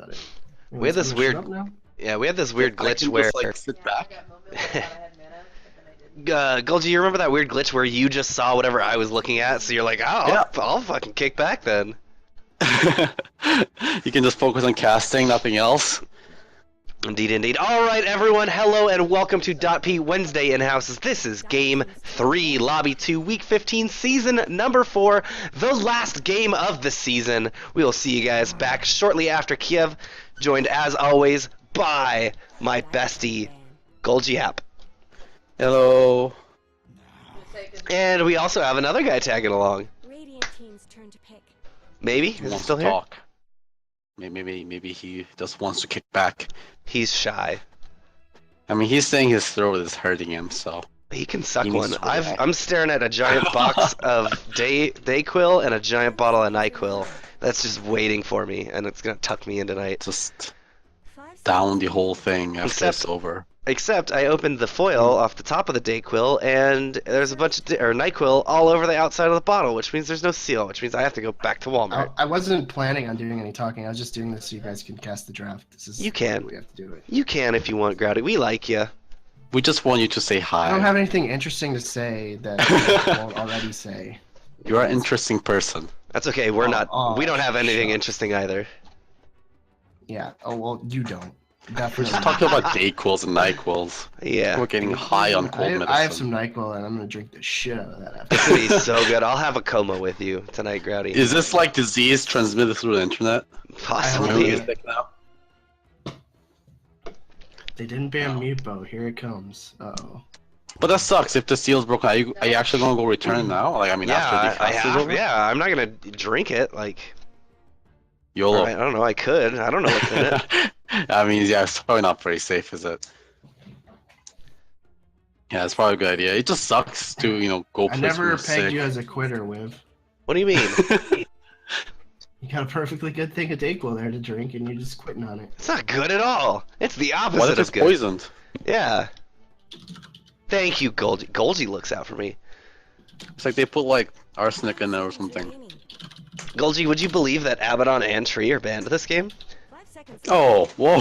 that it? We had this weird, we had this weird glitch where, just, like, sit back. Golgi, you remember that weird glitch where you just saw whatever I was looking at, so you're like, oh, Yeah. I'll fucking kick back then. You can just focus on casting, nothing else. Indeed, indeed. All right, everyone, hello and welcome to DotP Wednesday Inhouse. This is Game 3, Lobby 2, Week 15, Season number 4, the last game of the season. We will see you guys back shortly after Kiev, joined as always by my bestie, Golgi app. Hello. And we also have another guy tagging along. Radiant team's turn to pick. Maybe? He Is he wants still to here? talk. Maybe he just wants to kick back. He's shy. I mean, he's saying his throat is hurting him, so. He can suck He needs one. to relax. I'm staring at a giant box of Dayquil and a giant bottle of NyQuil. That's just waiting for me, and it's gonna tuck me in tonight. Just down the whole thing after Except- it's over. Except I opened the foil off the top of the Dayquil, and there's a bunch of NyQuil all over the outside of the bottle, which means there's no seal, which means I have to go back to Walmart. I wasn't planning on doing any talking. I was just doing this so you guys can cast the draft. This is You can. the way we have to do it. You can if you want, Growdy. We like you. We just want you to say hi. I don't have anything interesting to say that you won't already say. You're an interesting person. That's okay. We're not. We don't have anything shucks. interesting either. Yeah. Oh well, you don't. We're Definitely. just talking about Dayquils and NyQuils. Yeah. We're getting high on cold medicine. I have some NyQuil and I'm gonna drink the shit out of that after. It's gonna be so good. I'll have a coma with you tonight, Growdy. Is this like disease transmitted through the internet? Possibly. Yeah. Sick now? They didn't ban Meepo. Here it comes. Uh-oh. But that sucks. If the seal's broken, are you actually gonna go return it now? Like, I mean, after Yeah, the I fast is have. over? Yeah, I'm not gonna drink it. Like, YOLO. I don't know. I could. I don't know what's in it. I mean, yeah, it's probably not very safe, is it? Yeah, it's probably a good idea. It just sucks to, go I places never when you're pegged sick. you as a quitter, Wiv. What do you mean? You got a perfectly good thing of Dayquil there to drink, and you're just quitting on it. It's not good at all. It's the opposite What if it's of good. poisoned? Yeah. Thank you, Golgi. Golgi looks out for me. It's like they put, like, arsenic in there or something. Golgi, would you believe that Abaddon and Tree are banned this game? 5 seconds. Oh, whoa!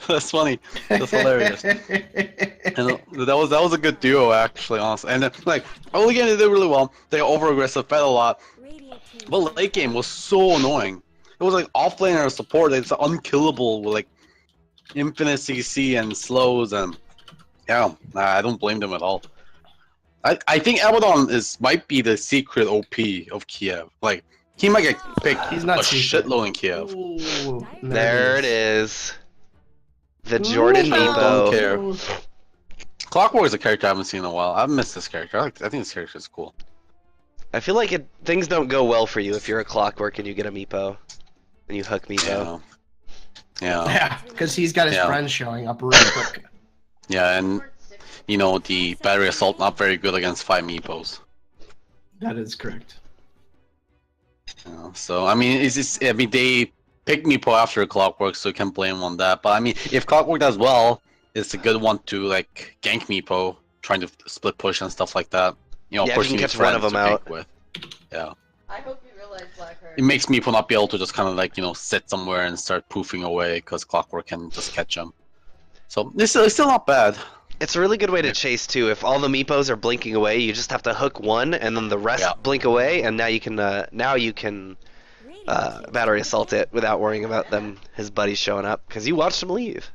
That's funny. That's hilarious. And that was a good duo, actually, honestly. And like, early game they did really well. They over-aggressive, fed a lot. Radiant team's But late game was so annoying. It was like offlaner support. It's unkillable with like infinite CC and slows and yeah. I don't blame them at all. I think Abaddon might be the secret OP of Kiev. Like he might get picked He's not a secret. shitload in Kiev. Ooh, There it is. The Jordan I don't Meepo. care. Clockwork is a character I haven't seen in a while. I've missed this character. I think this character is cool. I feel like things don't go well for you if you're a Clockwork and you get a Meepo. And you hook Meepo. Yeah. Yeah, because he's got his Yeah. friends showing up really quick. Yeah, and the battery assault not very good against 5 meepos. That is correct. So I mean, they picked meepo after Clockwork, so you can blame on that. But I mean, if Clockwork does well, it's a good one to like gank meepo, trying to split push and stuff like that. Yeah, if you pushing can your catch one of friends them to out. gank with. Yeah. I hope you realize Blackheart. It makes meepo not be able to just kind of like sit somewhere and start poofing away because Clockwork can just catch them. So it's still not bad. It's a really good way to chase too. If all the Meepos are blinking away, you just have to hook one, and then the rest blink away, and now you can battery assault it without worrying about his buddies showing up, because you watched him leave.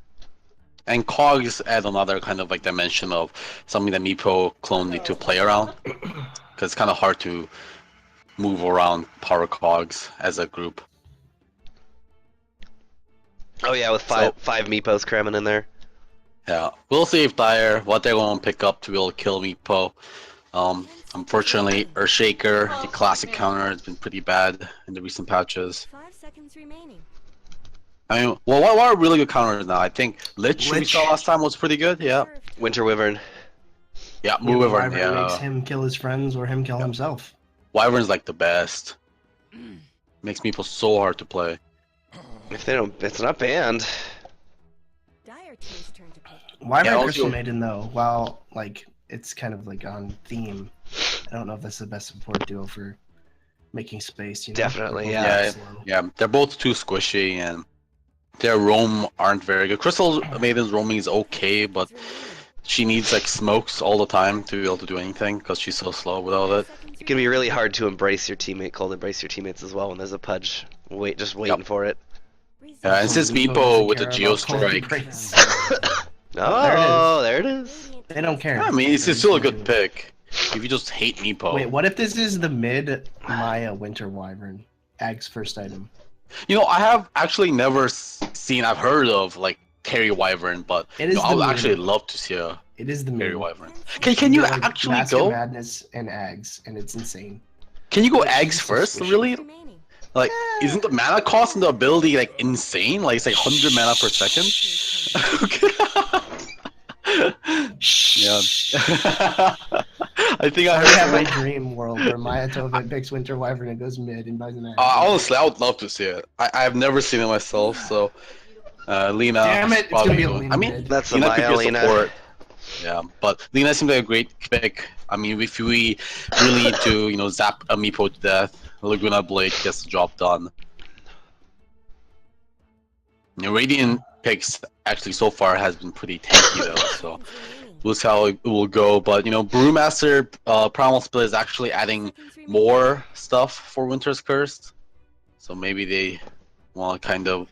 And cogs add another kind of like dimension of something that Meepo clone need to play around, because it's kind of hard to move around power cogs as a group. Oh yeah, with five Meepos cramming in there. Yeah, we'll see if what they're going to pick up to be able to kill Meepo. Unfortunately, Earthshaker, the classic counter, has been pretty bad in the recent patches. 5 seconds remaining. I mean, well, what are really good counters now? I think Lich we Lich. saw last time was pretty good. Yeah, Winter Wyvern. yeah, Wyvern Wyvern. makes Yeah, him kill his friends or him kill himself. Wyvern's like the best. Makes Meepo so hard to play. If they don't, it's not banned. Dire team's turn to pick. Wyvern Yeah, also- Crystal Maiden though, while like it's kind of like on theme, I don't know if that's the best support duo for making space. Definitely, They're both yeah. Yeah. slow. Yeah, they're both too squishy, and their roam aren't very good. Crystal Maiden's roaming is okay, but she needs like smokes all the time to be able to do anything because she's so slow without it. It can be really hard to embrace your teammate, cold embrace your teammates as well when there's a pudge. Just waiting for it. Yeah, and since Meepo with the Geostrike, Oh, there it is. They don't care. I mean, it's still a good pick. If you just hate Meepo. Wait, what if this is the mid Maya Winter Wyvern? Ag's first item. You know, I have actually never seen. I've heard of like Carry Wyvern, but It is I would the actually mid. love to see a It is the Carry mid. Wyvern. Can you They're like actually Mask of go? Madness and Ags, and it's insane. Can you go It's eggs so first? squishy. Really? Like, isn't the mana cost and the ability like insane? Like it's like 100 mana per second. Yeah. I think I I heard. have my dream world where Maya Tova picks Winter Wyvern and goes mid and buys an Ag. Honestly, I would love to see it. I've never seen it myself, so Lena. Damn it, it's gonna probably be a will. Lena I mean, mid. That's a Lena could Maya be a Lena. support. Yeah, but Lena seems like a great pick. I mean, if we really need to, zap a Meepo to death, Laguna Blade gets the job done. Radiant picks actually so far has been pretty tanky though, so we'll see how it will go. But Brewmaster Primal Split is actually adding more stuff for Winter's Curse, so maybe they want to kind of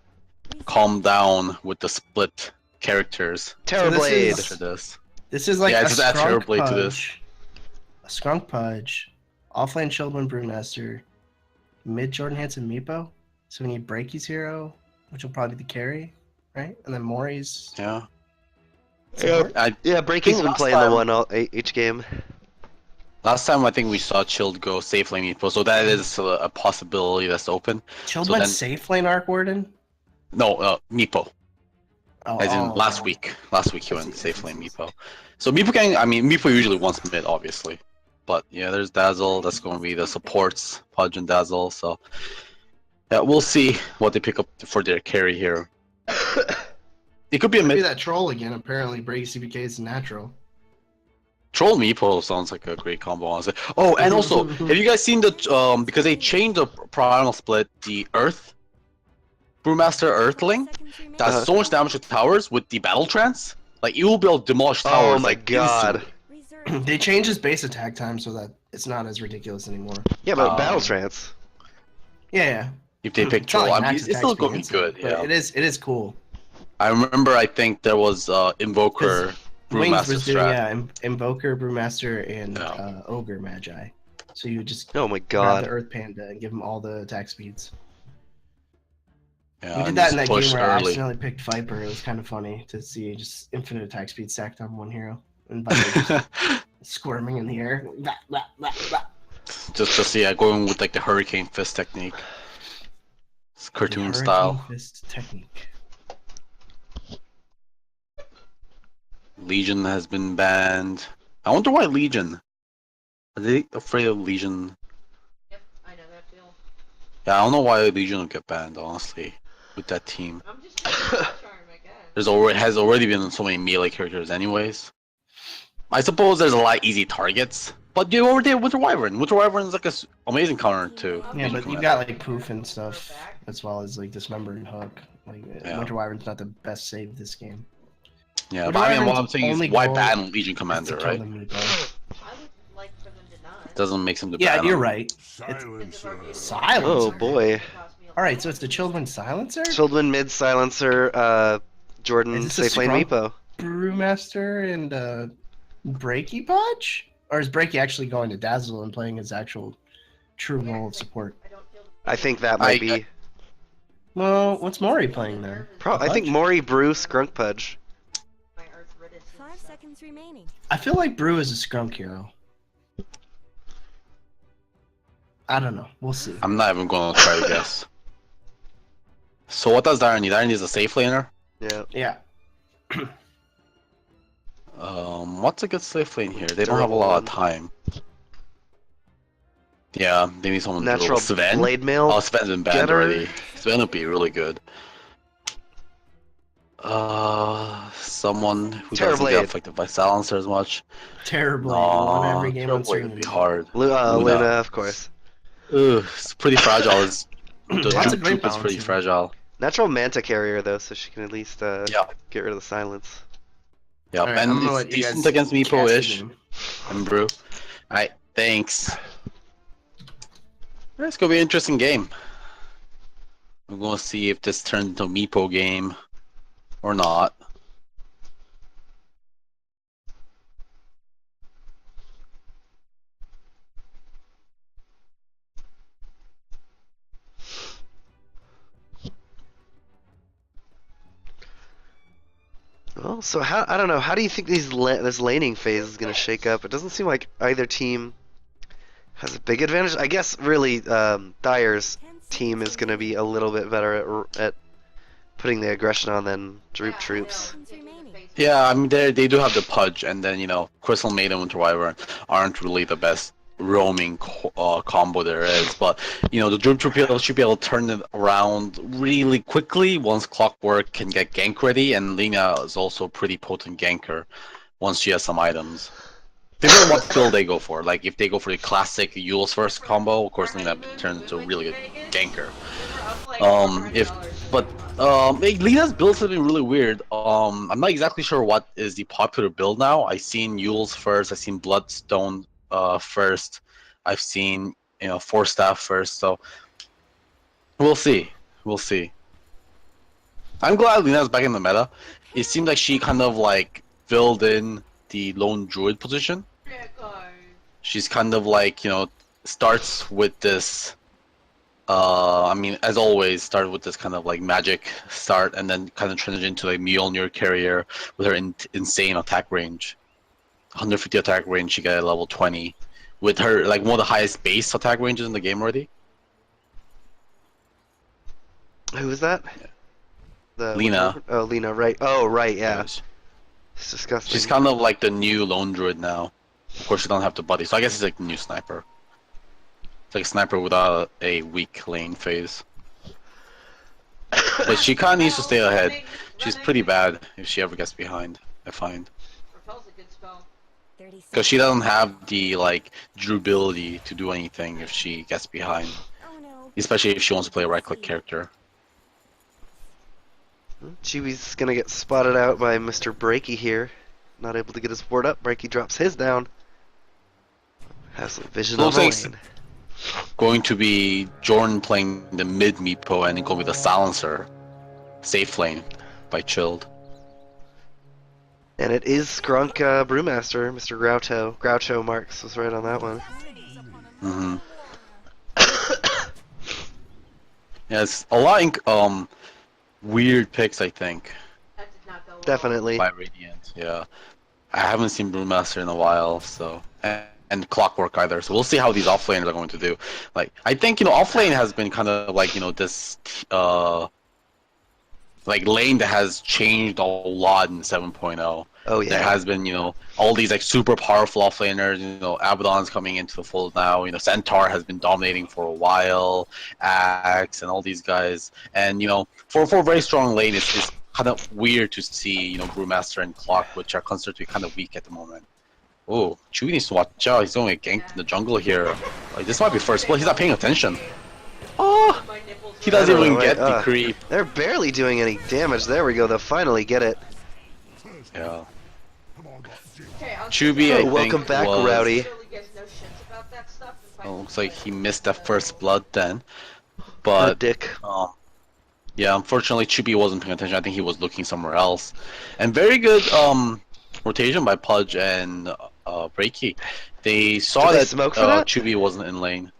calm down with the split characters. Terrorblade. After this. This is like Yeah, a it's just add Skunk Terrorblade to this. Pudge, a Skunk Pudge, offlane Children Brewmaster, mid Jordan Hansen Meepo. So we need Breaky's hero, which will probably be the carry, right? And then Mori's Yeah. support. Yeah, Breaky's been last playing the time- one each game. Last time I think we saw Chilled go safe lane Meepo, so that is a possibility that's open. Chilled so went then- safe lane Arc Warden. No, Meepo. Oh, As in last week. Last week he went safe lane Meepo. So Meepo usually wants mid, obviously. But yeah, there's Dazzle. That's going to be the supports, Pudge and Dazzle. So yeah, we'll see what they pick up for their carry here. It could be a Maybe mid. that troll again. Apparently, Breaky CBK is natural. Troll Meepo sounds like a great combo, honestly. Oh, and also, have you guys seen the because they changed the primal split, the Earth Brewmaster Earthling does so much damage to towers with the battle trance. Like you will be able to demolish towers. Oh my like, god. instantly. They changed his base attack time so that it's not as ridiculous anymore. Yeah, but Um, Battle Trance. Yeah. If they pick It's not Troll, like I mean, max it's still attacks going to be being good. insane, but Yeah. it is cool. I remember. I think there was Invoker Wings Brewmaster was doing strat. Invoker, Brewmaster, and Yeah. Ogre Magi. So you would just Oh my grab god. the Earth Panda and give him all the attack speeds. Yeah, We did and that in just that push game where I early. accidentally picked Viper. It was kind of funny to see just infinite attack speed stacked on one hero. And Viper just squirming in the air. Blah, blah, blah, blah. just going with like the Hurricane Fist technique. It's cartoon The style. Hurricane Fist technique. Legion has been banned. I wonder why Legion. Are they afraid of Legion? Yep, I know that feel. Yeah, I don't know why Legion would get banned, honestly, with that team. I'm just trying to charm, I guess. Has already been so many melee characters anyways. I suppose there's a lot of easy targets, but you already have Winter Wyvern. Winter Wyvern is like amazing counter to. Yeah, Legion but Command. you've got like Poof and stuff, as well as like Dismember and Hook. Like Yeah. Winter Wyvern's not the best save this game. Yeah, Winter but I mean, what I'm Wyvern's saying only is why goal ban Legion It's Commander, to kill right? the meatball. I would like for them to not. Doesn't make sense to Yeah, ban you're him. right. Silencer. Silencer. Oh boy. All right, so it's the Children Silencer, Children mid silencer, Jordan Is this a safe lane scrum? Meepo. Brewmaster, and Breaky Pudge, or is Breaky actually going to Dazzle and playing his actual true role of support? I don't feel I think that might I- be. Well, what's Mori playing there? I think Pudge? Mori, Brew, Skunk Pudge. my arthritis. 5 seconds remaining. I feel like Brew is a skunk hero. I don't know. We'll see. I'm not even going to try to guess. So what does Dire need? Dire needs a safe laner. Yeah. Yeah. What's a good safe lane here? They don't have a lot of time. Yeah, they need someone to Natural Sven. blade mail. Oh, Sven's been banned Getter. already. Sven would be really good. Someone who doesn't Terrorblade. get affected by silencer as much. Terribly. No, Won every game on Terrorblade would be Serenity. hard. Luna, Luna. of course. Ugh, it's pretty fragile. The That's a Droop great Troop is pretty balance. fragile. Natural Manta carrier though, so she can at least Yeah. get rid of the silence. Yeah, All right, I'm and gonna it's let you decent guys against cast the Meepo-ish game. and Brew. Alright, thanks. It's gonna be an interesting game. We're gonna see if this turns into a Meepo game or not. Well, so how I don't know. How do you think this laning phase is gonna shake up? It doesn't seem like either team has a big advantage. I guess really Dyer's 10 team seconds is gonna be remaining. a little bit better at putting the aggression on than Droop Yeah, I Troops. know. Seconds Taking the remaining. face Yeah, I mean they do have the Pudge, and then Crystal Maiden and Wyvern aren't really the best roaming combo there is. But the Droop Troop should be able to turn it around really quickly once Clockwork can get gank ready, and Lina is also a pretty potent ganker once she has some items. Depends on what build they go for. Like if they go for the classic Yule's first combo, of course Lina turns into a really good ganker. Remember, I was like If $400 but a month. Lena's builds have been really weird. I'm not exactly sure what is the popular build now. I've seen Yule's first. I've seen Bloodstone first. I've seen Force Staff first. So we'll see. We'll see. I'm glad Lena's back in the meta. It seemed like she kind of like filled in the lone druid position. Yeah, guys. She's kind of like starts with this. I mean, as always, started with this kind of like magic start, and then kind of transitioned into a Mjolnir carrier with her insane attack range, 150 attack range. She got at level 20, with her like one of the highest base attack ranges in the game already. Who is that? The Lina. Oh, Lina, right. Oh, right, yeah. Yes. It's disgusting. She's kind of like the new lone druid now. Of course, she don't have the buddy, so I guess it's like the new sniper. It's like a sniper without a weak lane phase. But she kind of needs to stay ahead. She's pretty bad if she ever gets behind, I find. Repel's a good spell. 30 Because she seconds. doesn't have the like durability to do anything if she gets behind, Oh no. especially if she wants to play a right-click character. Chewy's gonna get spotted out by Mr. Breaky here. Not able to get his board up. Breaky drops his down. Has some vision on Looks the like lane. Going to be Jordan playing the mid meepo and then going with the silencer, safe lane by Chilled. And it is Skrunk Brewmaster, Mr. Groucho Marx was right on that one. Mm-hmm. Yeah, it's a lot of weird picks, I think, That did not go well. Definitely. by Radiant. Yeah, I haven't seen Brewmaster in a while, so and Clockwork either. So we'll see how these offlaners are going to do. Like I think offlane has been kind of like this like lane that has changed a lot in 7.0. Oh yeah. There has been all these like super powerful offlaners. Abaddon's coming into the fold now. Centaur has been dominating for a while. Axe and all these guys. And for a very strong lane, it's kind of weird to see Brewmaster and Clock, which are considered to be kind of weak at the moment. Oh, Chewy needs to watch out. He's doing a gank in the jungle here. Like this might be first blood. He's not paying attention. Oh, My nipples he were- doesn't even Wait, get the creep. They're barely doing any damage. There we go. They'll finally get it. Yeah. Okay, I'll Chubby, Oh, I think, welcome back, was, Rowdy. really gives no shits about that stuff. Looks like he missed that first blood then. Oh, But dick. yeah, unfortunately, Chubby wasn't paying attention. I think he was looking somewhere else. And very good rotation by Pudge and Breaky. They saw Did they that smoke for that? Chubby wasn't in lane.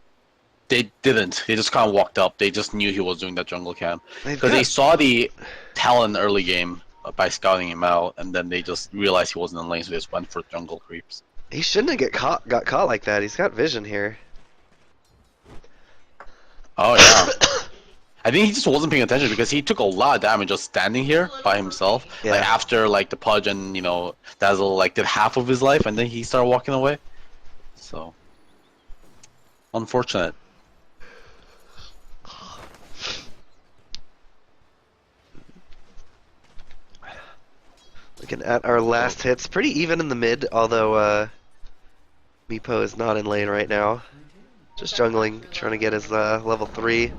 They didn't. They just kind of walked up. They just knew he was doing that jungle camp. They've Because they got- saw the talent early game by scouting him out, and then they just realized he wasn't in lane, so they just went for jungle creeps. He shouldn't have got caught like that. He's got vision here. Oh, yeah. I think he just wasn't paying attention because he took a lot of damage just standing here by himself. Yeah. Like after like the Pudge and Dazzle like did half of his life, and then he started walking away. So unfortunate. Looking at our last hits, pretty even in the mid, although Meepo is not in lane right now. Just jungling, trying to get his level 3.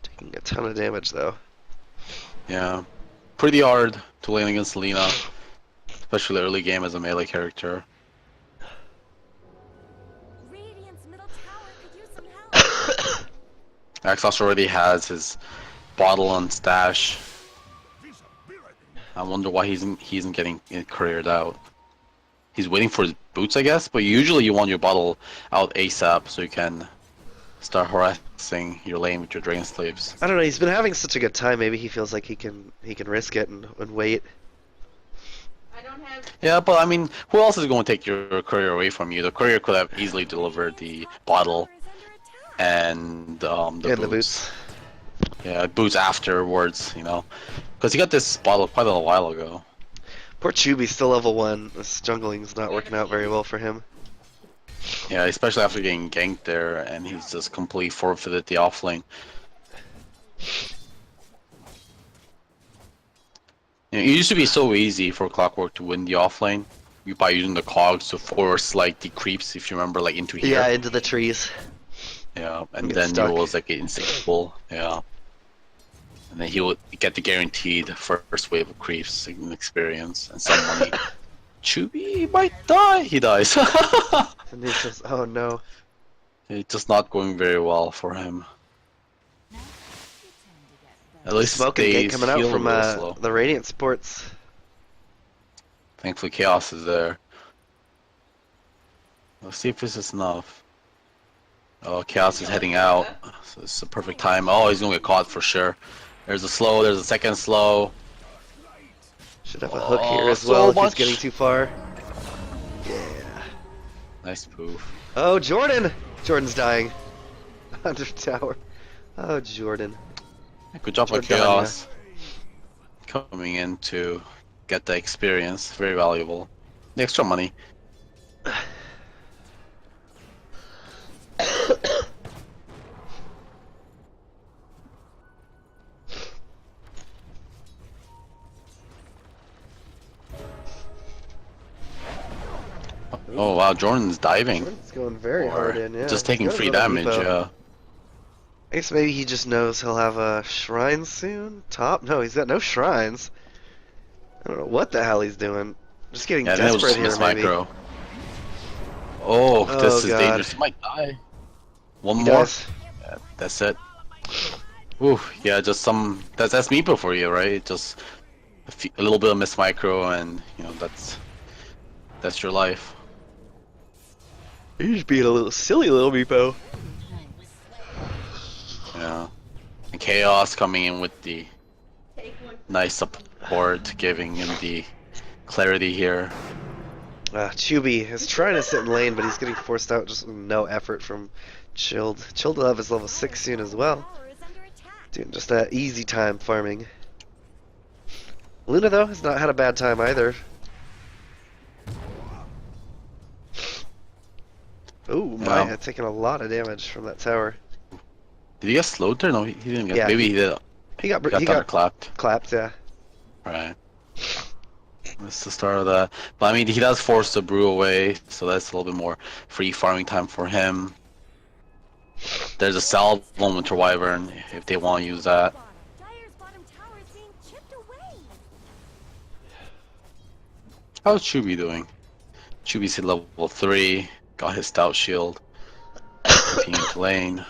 Taking a ton of damage though. Yeah. Pretty hard to lane against Lina, especially early game as a melee character. Radiant's middle tower could use some help. Axos already has his bottle on stash. I wonder why he isn't getting it couriered out. He's waiting for his boots, I guess, but usually you want your bottle out ASAP so you can start harassing your lane with your Dragon Slaves. I don't know, he's been having such a good time, maybe he feels like he can risk it and wait. I don't have. Yeah, but I mean, who else is going to take your courier away from you? The courier could have easily delivered the bottle and the boots. Yeah, boots afterwards, you know. Because he got this bottle quite a while ago. Poor Chubi's still level 1. This jungling's not working out very well for him. Yeah, especially after getting ganked there, and he's just completely forfeited the offlane. You know, it used to be so easy for Clockwork to win the offlane by using the cogs to force like the creeps, if you remember, like into here. Yeah, into the trees. Yeah, and Get then stuck. it was like instinctable. Yeah. And then he would get the guaranteed first wave of creeps and experience and some money. Chubi might die. He dies. And he's just, oh no. It's just not going very well for him. At least Smoke and they gate coming out feel from real slow. the Radiant Sports. Thankfully, Chaos is there. Let's see if this is enough. Oh, Chaos is heading out. So it's a perfect time. Oh, he's gonna get caught for sure. There's a slow. There's a second slow. Should have a hook Oh, here as so well if he's much. getting too far. Yeah. Nice poof. Oh, Jordan! Jordan's dying. Under tower. Oh, Jordan. Good job by Good done, Chaos. Coming in to get the experience. Very valuable. The extra money. Oh wow, Jordan's diving. Jordan's going very Or hard in, yeah. just taking He's got free another damage, repo. yeah. I guess maybe he just knows he'll have a shrine soon. Top? No, he's got no shrines. I don't know what the hell he's doing. Just getting Yeah, I think it was desperate just here, miss maybe. micro. Oh, Oh, this is God. dangerous. He might die. One He more. does. Yeah, that's it. Ooh, yeah, just some. That's Meepo for you, right? Just a little bit of miss micro, and you know that's your life. He's being a little silly little Meepo. Yeah. And Chaos coming in with the Take one. nice support, giving him the clarity here. Chubi is trying to sit in lane, but he's getting forced out just with no effort from Chilled. Chilled will have his level 6 soon as well. Tower is under attack. Doing just that easy time farming. Luna, though, has not had a bad time either. Ooh, Yeah. Maya taking a lot of damage from that tower. Did he get slowed there? No, he didn't get. Yeah, Maybe he did. He got He got clapped. clapped, yeah. Right. That's the start of that. But I mean, he does force the brew away, so that's a little bit more free farming time for him. There's a salve on Winter Wyvern if they want to use that. Dyer's bottom tower is being chipped away. How's Chubi doing? Chubi's hit level 3, got his stout shield, continuing to lane.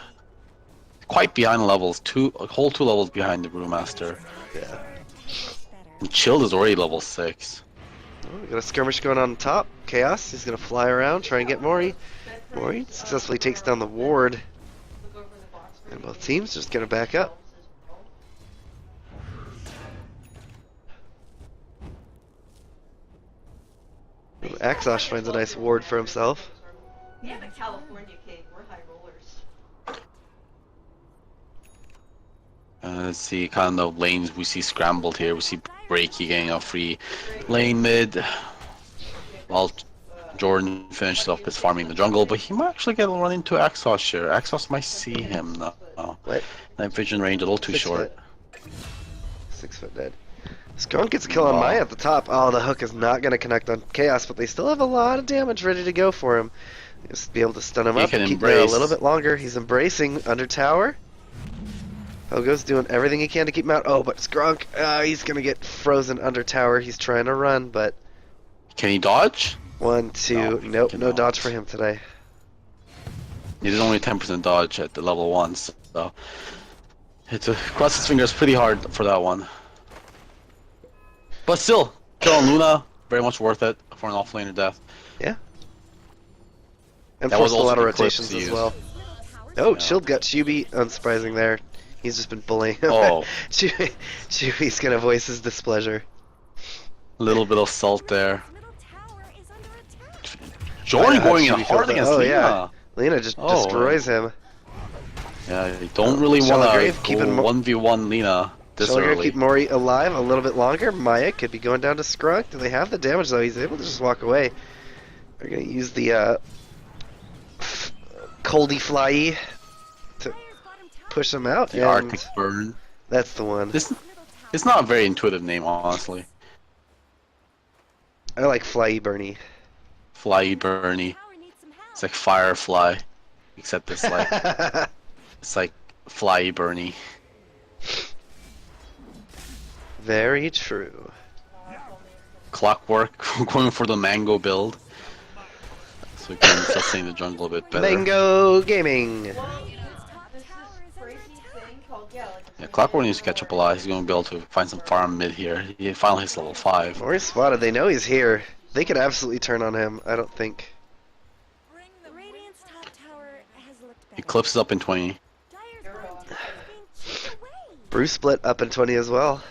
Quite behind levels, a whole 2 levels behind the Brewmaster. Yeah. Better. And Chilled is already level 6. Oh, we got a skirmish going on top. Chaos, he's gonna fly around, try and get Mori. Mori successfully takes down the ward. Look over the box for And me. both teams just gonna back up. Ooh, Axosh finds a nice ward for himself. Yeah, the California cake. We're high rollers. Let's see kind of lanes we see scrambled here. We see Breaky getting a free lane mid, while Jordan finishes off his farming in the jungle, but he might actually get run into Axos here. Axos might see him now. What? Night vision range a little too 6 short. foot. 6 foot dead. Skunk gets a kill on Wow. Maya at the top. Oh, the hook is not gonna connect on Chaos, but they still have a lot of damage ready to go for him. Just be able to stun him He up, can keep him there a little embrace. bit longer. He's embracing under tower. Pogo's doing everything he can to keep him out. Oh, but Skrunk, he's gonna get frozen under tower. He's trying to run, but Can he dodge? 1, 2, No, he nope, no cannot. dodge for him today. He did only 10% dodge at the level 1, so it's a cross his fingers pretty hard for that one. But still, kill on Luna, very much worth it for an offlaner death. Yeah. And That was forced a lot of also the clips rotations he as used. well. Oh, Shield got Chuby, unsurprising there. He's just been bullying him. Oh. Chuby's gonna voice his displeasure. A little bit of salt there. Middle tower is under attack. Jordan Yeah, going in Chuby hard feels against that. Oh, Luna. yeah. Lena just Oh, destroys him. Yeah, you don't really Shall want Grave to keeping go Mo- 1v1 Lena this Shall we early. keep Mori alive a little bit longer? Maya could be going down to Skrunk. Do they have the damage though? He's able to just walk away. They're gonna use the Coldy Fly to push him out. The and Arctic Burn. that's the one. This it's not a very intuitive name, honestly. I like Fly Bernie. Fly Bernie. Tower needs some help. It's like Firefly, except it's like Fly Bernie. Very true. Clockwork going for the mango build, so we can sustain the jungle a bit better. Mango Gaming. Well, Top this tower is under crazy attack. thing called, yeah, like Yeah, Clockwork needs to catch up a lot. He's going to be able to find some farm mid here. He finally hits level 5. Mori spotted. They know he's here. They could absolutely turn on him. I don't think. Radiant's top tower has looked better. Eclipse is up in 20. Dire's bottom tower is being chipped away. Bruce split up in 20 as well.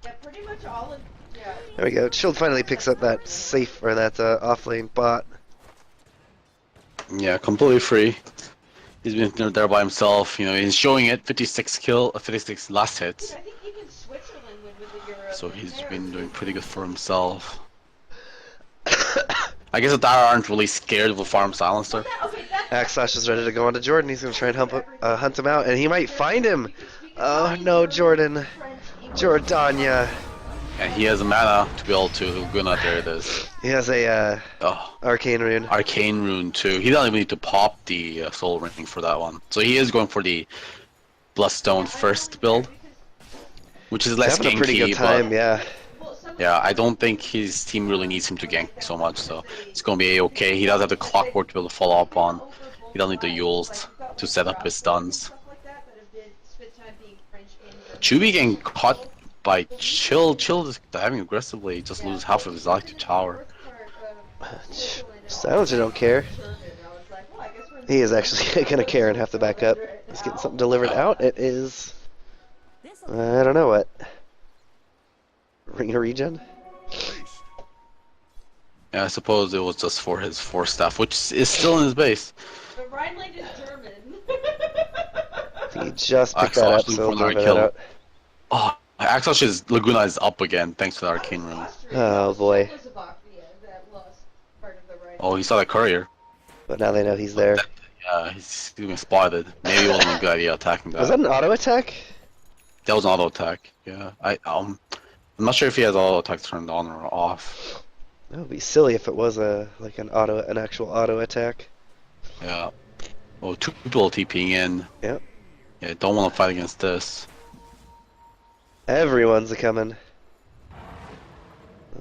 yeah, pretty much all of yeah. There we go. Shield finally picks up that safe or that off lane bot. Yeah, completely free. He's been there by himself. You know, he's showing it. 56 last hits. I think even Switzerland would with the Euro. So he's been doing pretty good for himself. I guess the Dire aren't really scared of a farm silencer. Okay, that's Axlash is ready to go on to Jordan. He's going to try and hunt him out, and he might find him. Oh no, Jordan. Jordania. And he has a mana to be able to Guna. There it is. He has a Oh, arcane rune. Arcane Rune too. He doesn't even need to pop the Soul Ring for that one. So he is going for the Bloodstone first build, which is He's less having a pretty ganky, good time, but yeah. yeah, I don't think his team really needs him to gank so much, so it's going to be okay. He does have the Clockwork to be able to follow up on. He doesn't need the Yules to set up his stuns. Chuby getting caught by Chill. Chill is diving aggressively. He just loses half of his life to tower. Silencer don't care. He is actually gonna care and have to back up. He's getting something delivered out. It is, I don't know what. Ring of Regen? Yeah, I suppose it was just for his Force Staff, which is still in his base. But Rhineland is German. I think he just picked that up, Actually, so for he'll the deliver kill. that out. Oh, Axel's Laguna is up again thanks to the Arcane Rune. Oh boy. Oh, he saw that courier. But now they know he's there. Yeah, he's being spotted. Maybe it wasn't a good idea attacking that. Was that an auto attack? That was an auto attack. Yeah, I'm not sure if he has auto attack turned on or off. That would be silly if it was an actual auto attack. Yeah. Oh, 2 people TPing in. Yep. Yeah, don't want to fight against this. Everyone's a coming.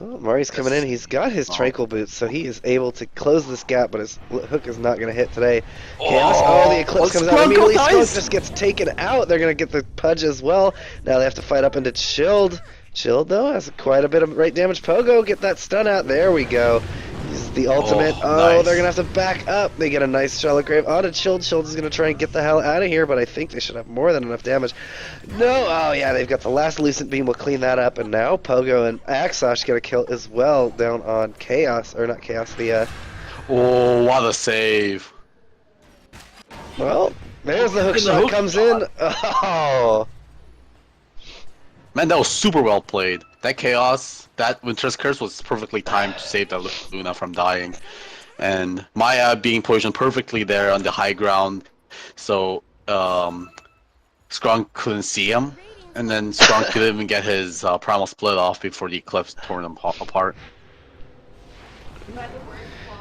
Oh, Mari's coming in. He's got his tranquil boots, so he is able to close this gap, but his hook is not going to hit today. Chaos. Oh, the Eclipse comes out immediately. Skunk just gets taken out. They're going to get the Pudge as well. Now they have to fight up into Chilled. Chilled, though, has quite a bit of rate damage. Pogo, get that stun out. There we go. Uses the ultimate. Oh, Oh, nice. they're going to have to back up. They get a nice Shallow Grave onto Chilled. Chilled is going to try and get the hell out of here, but I think they should have more than enough damage. No. Oh, yeah, they've got the last Lucent Beam. Will clean that up. And now Pogo and Axosh get a kill as well down on Chaos. Or not Chaos, the... Oh, what a save. Well, there's the hook And the shot hook comes shot. in. Oh. Man, that was super well played. That Chaos, that Winter's Curse was perfectly timed to save that Luna from dying. And Maya being positioned perfectly there on the high ground, so Skrunk couldn't see him. And then Skrunk couldn't even get his Primal Split off before the Eclipse tore them apart.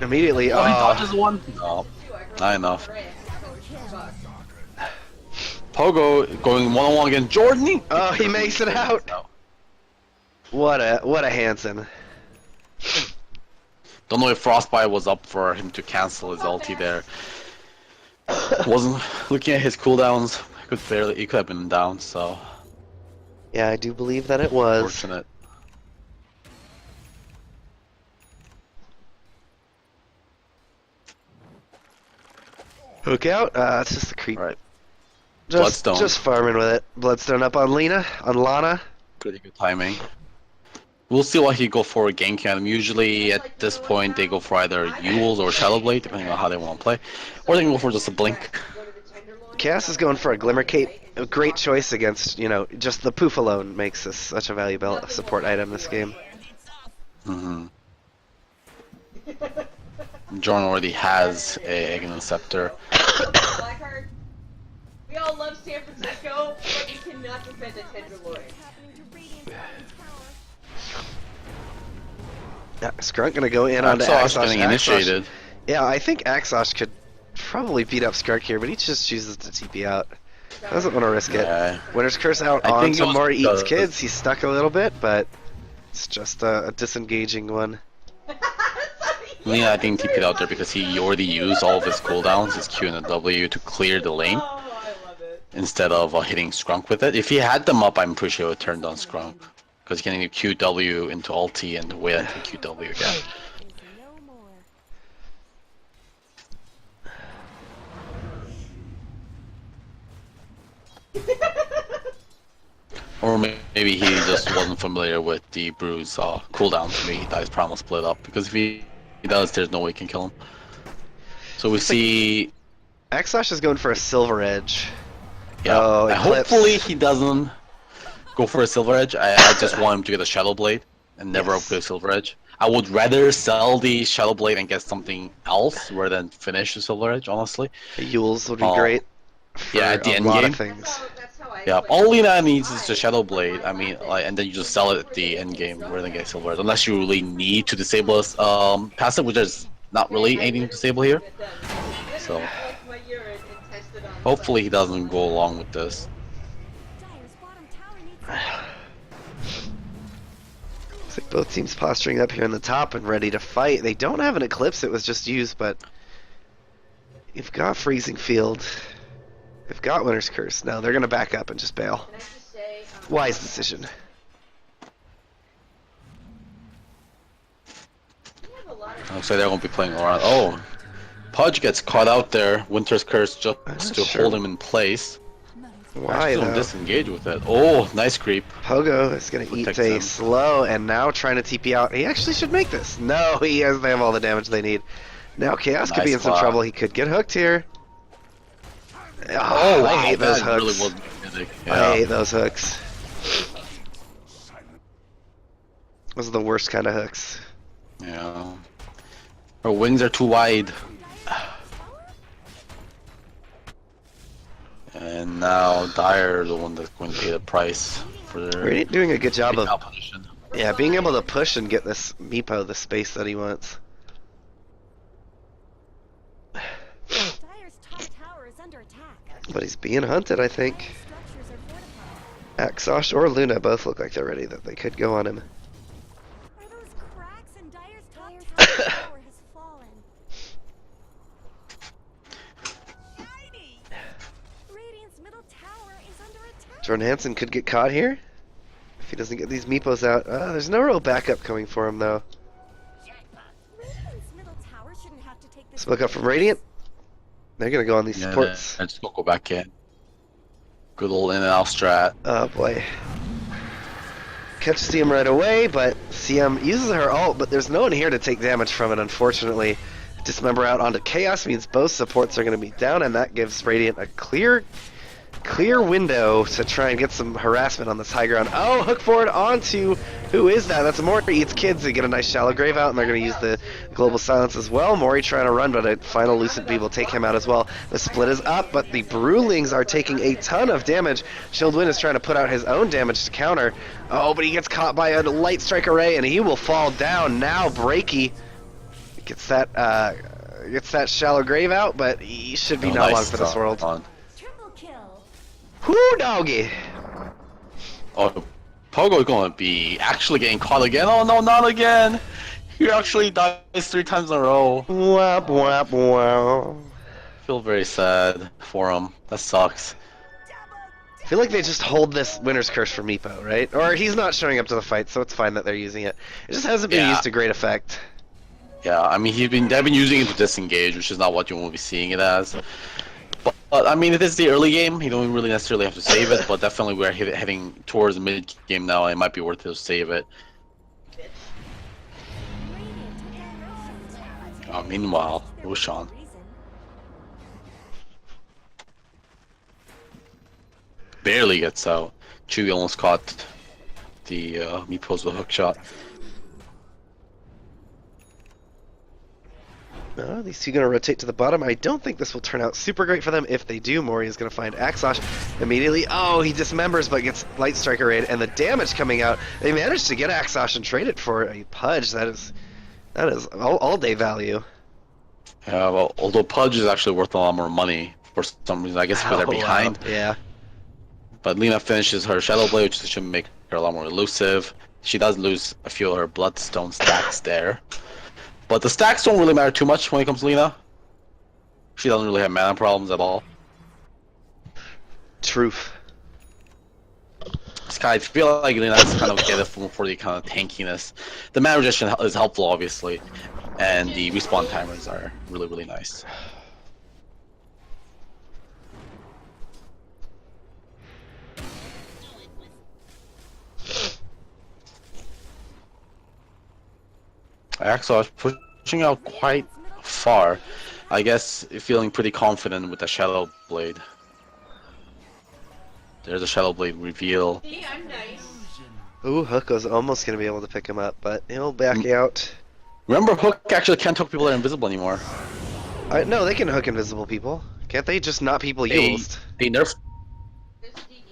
Immediately, Oh, he oh, dodges one? No, not Not enough. Pogo going one-on-one against Jordan. oh, he makes it out. What a Hansen. Don't know if Frostbite was up for him to cancel his ulti there. Wasn't looking at his cooldowns. He could have been down. So Yeah, I do believe that it was. fortunate. Hook out? It's just the creep. Right. Just, Bloodstone. just farming with it. Bloodstone up on Lana. Pretty good timing. We'll see what he go for a gank item. Usually at this point they go for either Yules or Shadow Blade, depending on how they want to play, or they can go for just a blink. Chaos is going for a Glimmer Cape. A great choice against, just the poof alone makes this such a valuable support item this game. Mm-hmm. Jordan already has a Ignis Scepter. Blackheart, we all love San Francisco, but you cannot defend a Tenderloin. Yeah, Skrunt gonna go in onto Axosh Axosh. getting initiated. Yeah, I think Axosh could probably beat up Skrunt here, but he just chooses to TP out. Doesn't want to risk it. Yeah. Winter's Curse out I think onto it was Mori Eats because- Kids. He's stuck a little bit, but it's just a disengaging one. I think TP'd out there because he already used all of his cooldowns, his Q and the W, to clear the lane Oh, I love it. instead of hitting Skrunk with it. If he had them up, I'm pretty sure he would turn down Skrunk. Because he can do QW into ulti and wait until QW again. Or maybe he just wasn't familiar with the Bruise cooldowns. Maybe he thought his Primal split up. Because if he does, there's no way he can kill him. So we see... Axosh is going for a Silver Edge. Yeah, Oh, Eclipse. hopefully he doesn't go for a Silver Edge. I just want him to get a Shadow Blade and never Yes. upgrade Silver Edge. I would rather sell the Shadow Blade and get something else rather than finish the Silver Edge, honestly. Yules would be Oh. great. For Yeah, at the a end lot game. of things. That's how I Yeah, play. all Lina needs is the Shadow Blade. I mean, and then you just sell it at the end game rather than get Silver Edge. Unless you really need to disable this passive, which is not really anything to disable here. So hopefully he doesn't go along with this. Looks like both teams posturing up here on the top and ready to fight. They don't have an Eclipse, it was just used, but you've got Freezing Field. They've got Winter's Curse. No, they're going to back up and just bail. Can I just say, Wise decision. we have a lot of Looks like they won't be playing around. Oh, Pudge gets caught out there. Winter's Curse just to Sure. hold him in place. Why, Actually, don't though? disengage with it. Oh, nice creep. Pogo is going to eat Protects a them. slow and now trying to TP out. He actually should make this. No, they have all the damage they need. Now Chaos could be Nice in some spot. trouble. He could get hooked here. Oh, I hate those that hooks. really was music. I Yeah. hate those hooks. Those are the worst kind of hooks. Yeah. Her wings are too wide. And now Dire, the one that's going to pay the price for their Radiant doing a good job of opposition. being able to push and get this Meepo the space that he wants. Dire's top tower is under attack. But he's being hunted, I think. Structures are fortified. Axosh or Luna both look like they're ready, that they could go on him. Are those cracks in Dire's top tower has fallen? Radiant's middle tower is under attack. Jordan Hansen could get caught here if he doesn't get these Meepos out. There's no real backup coming for him, though. Radiant's middle tower shouldn't have to take this. Spoke up from Radiant. They're gonna go on these Yeah, supports. I just go back in. Good old in and out strat. Oh boy. Catch CM right away, but CM uses her ult, but there's no one here to take damage from it, unfortunately. Dismember out onto Chaos means both supports are going to be down, and that gives Radiant a clear window to try and get some harassment on this high ground. Oh, hook forward onto, who is that? That's Mori Eats Kids. They get a nice shallow grave out, and they're going to use the global silence as well. Mori trying to run, but a final Lucid Bee will take him out as well. The split is up, but the Brewlings are taking a ton of damage. Shieldwind is trying to put out his own damage to counter. Oh, but he gets caught by a light strike array, and he will fall down. Now Breaky Gets that shallow grave out, but he should be not long for this world. Triple kill. Whoo, doggy! Oh, Pogo is gonna be actually getting caught again. Oh no, not again! He actually dies 3 times in a row. Wap wap wow. Feel very sad for him. That sucks. I feel like they just hold this winner's curse for Meepo, right? Or he's not showing up to the fight, so it's fine that they're using it. It just hasn't been used to great effect. Yeah, I mean they've been using it to disengage, which is not what you want to be seeing it as. But I mean, it is the early game. You don't really necessarily have to save it, but definitely we're heading towards the mid game now. It might be worth it to save it. Meanwhile, Roshan. Barely gets out. Chewie almost caught the Meepos with a hook shot. These two going to rotate to the bottom. I don't think this will turn out super great for them. If they do, Mori is going to find Axosh immediately. Oh, he dismembers but gets Light Striker raid, and the damage coming out. They managed to get Axosh and trade it for a Pudge. That is all day value. Yeah, well, although Pudge is actually worth a lot more money for some reason. I guess because they're behind. Wow. Yeah. But Lina finishes her Shadow Blade, which should make her a lot more elusive. She does lose a few of her Bloodstone stacks there. But the stacks don't really matter too much when it comes to Lina. She doesn't really have mana problems at all. Truth. I feel like Lina has kind of get it for the kind of tankiness. The mana rejection is helpful, obviously. And the respawn timers are really, really nice. Axosh pushing out quite far. I guess feeling pretty confident with the Shadow Blade. There's a Shadow Blade reveal. See, I'm nice. Ooh, Hook was almost going to be able to pick him up, but he'll back out. Remember, Hook actually can't hook people that are invisible anymore. No, they can hook invisible people. Can't they? Just not people used. They nerfed.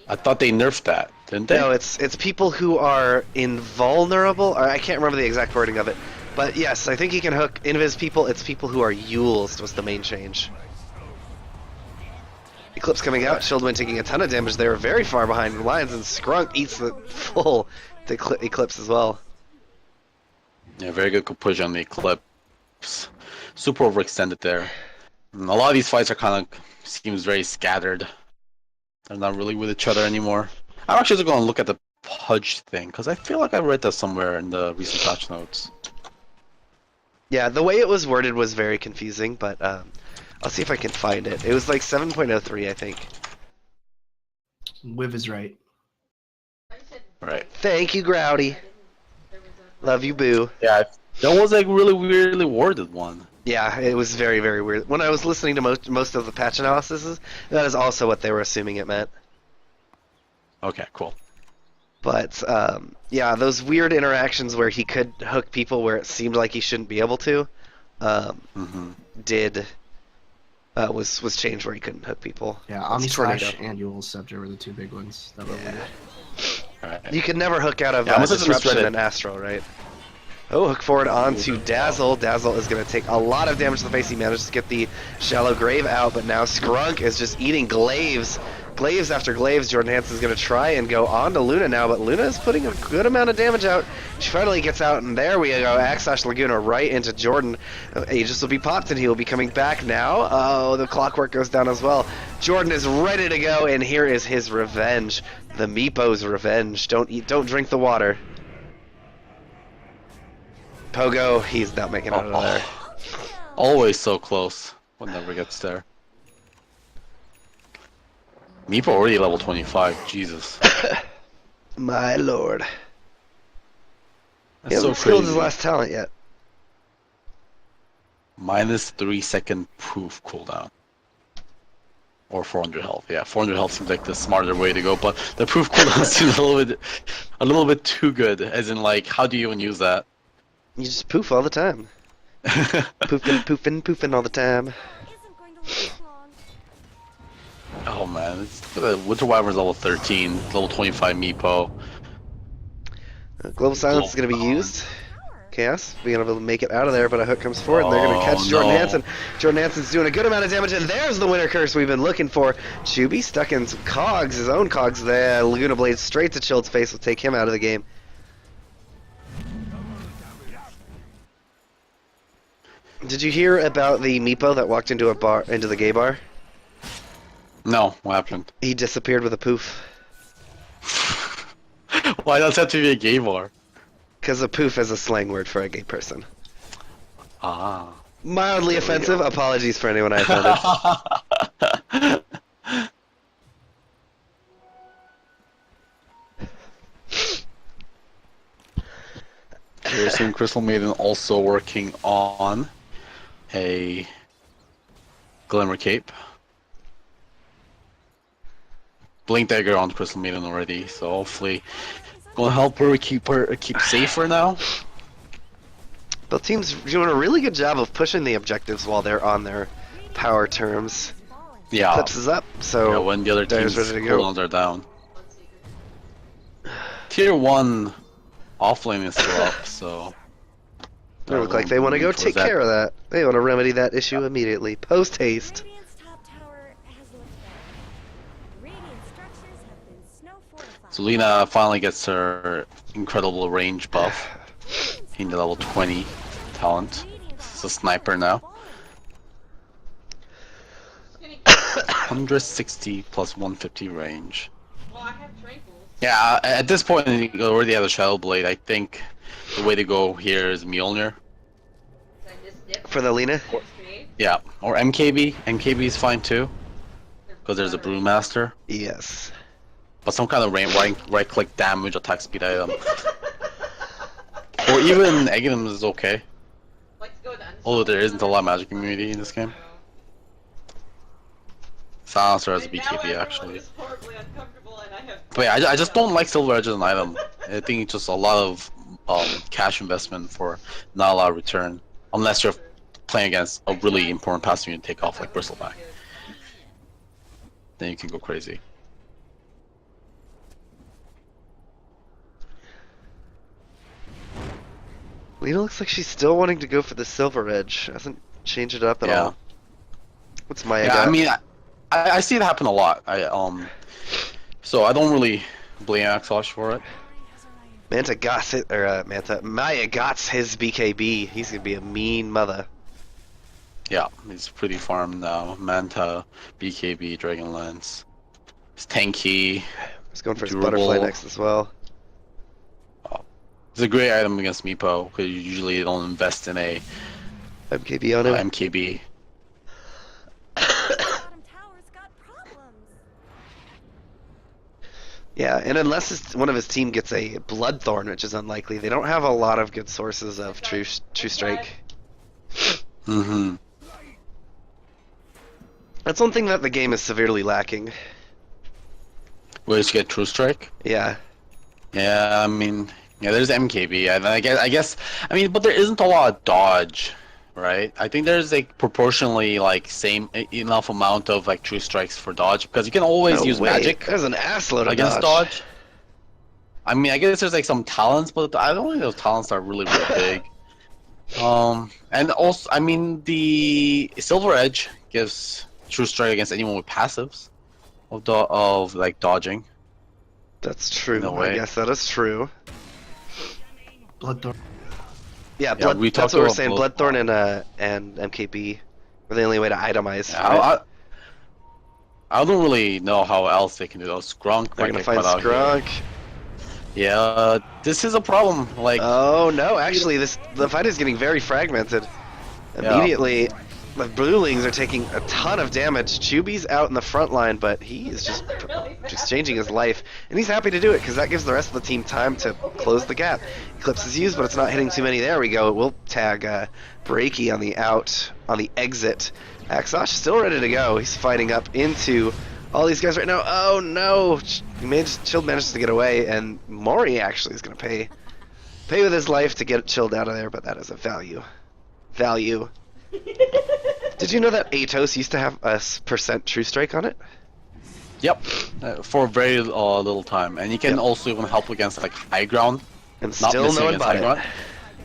I thought they nerfed that, didn't they? No, it's people who are invulnerable. Or I can't remember the exact wording of it. But yes, I think he can hook invis people. It's people who are used was the main change. Eclipse coming out. Shieldwind taking a ton of damage. They were very far behind the lines, and Skrunk eats the full Eclipse as well. Yeah, very good push on the Eclipse. Super overextended there. And a lot of these fights are kind of seems very scattered. They're not really with each other anymore. I'm actually going to look at the Pudge thing because I feel like I read that somewhere in the recent patch notes. Yeah, the way it was worded was very confusing, but I'll see if I can find it. It was like 7.03, I think. Wiv is right. Right. Thank you, Grouty. Love you, boo. Yeah, that was like really weirdly worded one. Yeah, it was very, very weird. When I was listening to most of the patch analyses, that is also what they were assuming it meant. Okay, cool. But yeah, those weird interactions where he could hook people where it seemed like he shouldn't be able to, was changed where he couldn't hook people. Yeah, Omni Slash and Yule Scepter were the two big ones that were weird. Right. You could never hook out of Yeah, Disruption and Astral, right? Oh, hook forward onto Dazzle. Dazzle is going to take a lot of damage to the face. He managed to get the Shallow Grave out, but now Skrunk is just eating glaives. Glaives after glaives. Jordan Hansen's going to try and go on to Luna now, but Luna is putting a good amount of damage out. She finally gets out, and there we go. Axosh Laguna right into Jordan. Aegis will be popped, and he will be coming back now. Oh, the clockwork goes down as well. Jordan is ready to go, and here is his revenge. The Meepo's revenge. Don't drink the water. Pogo, he's not making it out of there. Always so close, but never gets there. Meepo already level 25, Jesus. My lord. That's He hasn't so skilled his crazy. last talent yet. Minus 3-second proof cooldown. Or 400 health. Yeah, 400 health seems like the smarter way to go, but the proof cooldown seems a little bit too good. As in, like, how do you even use that? You just poof all the time. Poofing all the time. Isn't going to last long. Oh man, Winter Wyvern's level 13, level 25 Meepo. Global Silence is going to be used. Chaos being able to make it out of there, but a hook comes forward, and they're going to catch Jordan no. Hansen. Jordan Hansen's doing a good amount of damage, and there's the winter curse we've been looking for. Chuby stuck in some cogs, his own cogs. The Laguna Blade straight to Chilled's face will take him out of the game. Did you hear about the Meepo that walked into the gay bar? No, what happened? He disappeared with a poof. Why does it have to be a gay bar? Because a poof is a slang word for a gay person. Ah. Mildly There we offensive. go. Apologies for anyone I offended. We're seeing Crystal Maiden also working on a Glimmer Cape. Blink Dagger on Crystal Maiden already, so hopefully gonna help her keep safer now. Both teams doing a really good job of pushing the objectives while they're on their power terms. Yeah. Clips is up, so Yeah, when the other Dyer's team's ready to go. cooldowns are down. Tier 1 offlane is still up, so... They look like they want to go take care of that. They want to remedy that issue immediately. Post haste. Radiant's top tower has looked better. Radiant structures have been snow fortified. So Lina finally gets her incredible range buff in the level 20 talent. She's a sniper now. Just gonna keep 160 plus 150 range. Well, I have tranquils. Yeah, at this point you already have a Shadow Blade. I think the way to go here is Mjolnir. So I just dip For the Lena? straight. Yeah, or MKB. MKB is fine too, because there's a Brewmaster. Yes. But some kind of right click damage attack speed item. Or even Aghanim is okay. Let's go with Although there isn't a lot of magic immunity in this game. Silencer has a And now BKB everyone actually. is horribly uncomfortable and I have But yeah, I just don't like Silver Edge as an item. I think it's just a lot of cash investment for not a lot of return. Unless you're playing against a really important passive you can take off like Bristleback. Then you can go crazy. Lena looks like she's still wanting to go for the Silver Edge. Hasn't changed it up at Yeah. all. What's Maya Yeah, got? I mean, I see it happen a lot. So I don't really blame Axosh for it. Manta got it, or Maya got his BKB. He's gonna be a mean mother. Yeah, he's pretty farmed now. Manta, BKB, Dragonlance. It's tanky. He's going for his Durable. butterfly next as well. It's a great item against Meepo because you usually don't invest in a MKB on him. MKB. Bottom tower's got problems. Yeah, and unless one of his team gets a Bloodthorn, which is unlikely, they don't have a lot of good sources of True Strike. Mm-hmm. That's one thing that the game is severely lacking. Where you get True Strike? Yeah. Yeah, I mean, yeah, there's MKB. I guess, I mean, but there isn't a lot of dodge, right? I think there's like proportionally like same enough amount of like True Strikes for dodge because you can always No use way. magic There's an assload of against dodge. I mean, I guess there's like some talents, but I don't think those talents are really big. And also, I mean, the Silver Edge gives True Strike against anyone with passives of like dodging. That's true. No I way. guess that is true. Bloodthorn. Yeah, Yeah, we that's talked what we're about saying. Bloodthorn. Bloodthorn and MKB are the only way to itemize. Yeah, right? I don't really know how else they can do those. Skrunk They're might gonna get find cut out here. Skrunk. Yeah, this is a problem. Like, Oh no! Actually, the fight is getting very fragmented. Yeah. Immediately, the Bluelings are taking a ton of damage. Chuby's out in the front line, but he is just exchanging his life, and he's happy to do it because that gives the rest of the team time to close the gap. Eclipse is used, but it's not hitting too many. There we go. We'll tag Breaky on the exit. Axosh is still ready to go. He's fighting up into all these guys right now. Oh no! Chilled manages to get away, and Mori actually is going to pay with his life to get Chilled out of there, but that is a value. Did you know that Atos used to have a % True Strike on it? yep, for very little time, and you can also even help against like high ground. And Not still missing no one against bought high it. ground.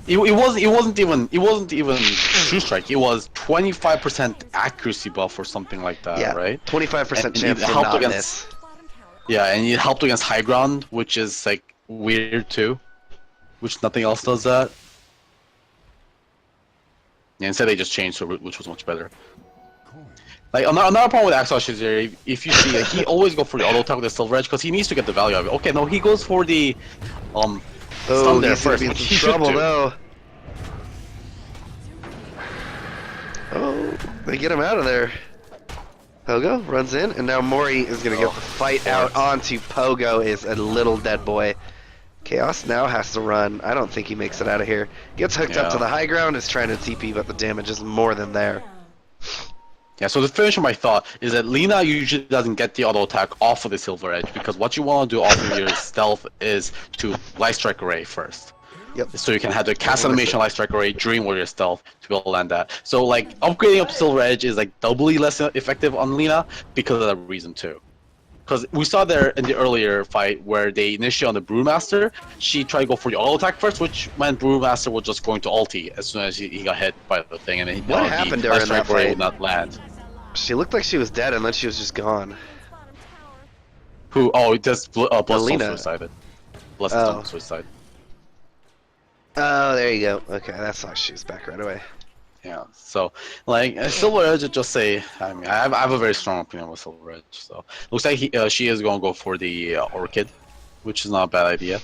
It wasn't even true strike. It was 25% accuracy buff or something like that, Yeah, right? 25% And chance it to helped not against miss. yeah, and it helped against high ground, which is like weird too, which nothing else does that. Yeah, instead they just changed to root, which was much better. Like another problem with Axosh is if you see he always go for the auto attack with the silver edge because he needs to get the value of it. Okay, no, he goes for the Oh, stun there he's gonna first, be in which some he should trouble do. though. Oh, they get him out of there. Pogo runs in, and now Mori is gonna get the fight out onto Pogo. Is a little dead boy. Chaos now has to run. I don't think he makes it out of here. Gets hooked up to Yeah. the high ground, is trying to TP, but the damage is more than there. Yeah, so the finish of my thought is that Lina usually doesn't get the auto attack off of the silver edge because what you want to do off of your stealth is to light strike array first. Yep. So you can have the cast animation light strike array during warrior stealth to be able to land that. So like upgrading up to silver edge is like doubly less effective on Lina because of that reason too. Because we saw there in the earlier fight where they initially on the Brewmaster, she tried to go for the auto attack first, which meant Brewmaster was just going to ulti as soon as he got hit by the thing, and then What the happened light during that strike array fight? would not land. She looked like she was dead, and then she was just gone. Who? Oh, it just Bloodstone Alina. suicided. Bloodstone Oh. suicide. Oh, there you go. Okay, that's why she was back right away. Yeah. So, like, Silver Edge, just say, I mean, I have a very strong opinion with Silver Edge. So, looks like she is going to go for the Orchid, which is not a bad idea.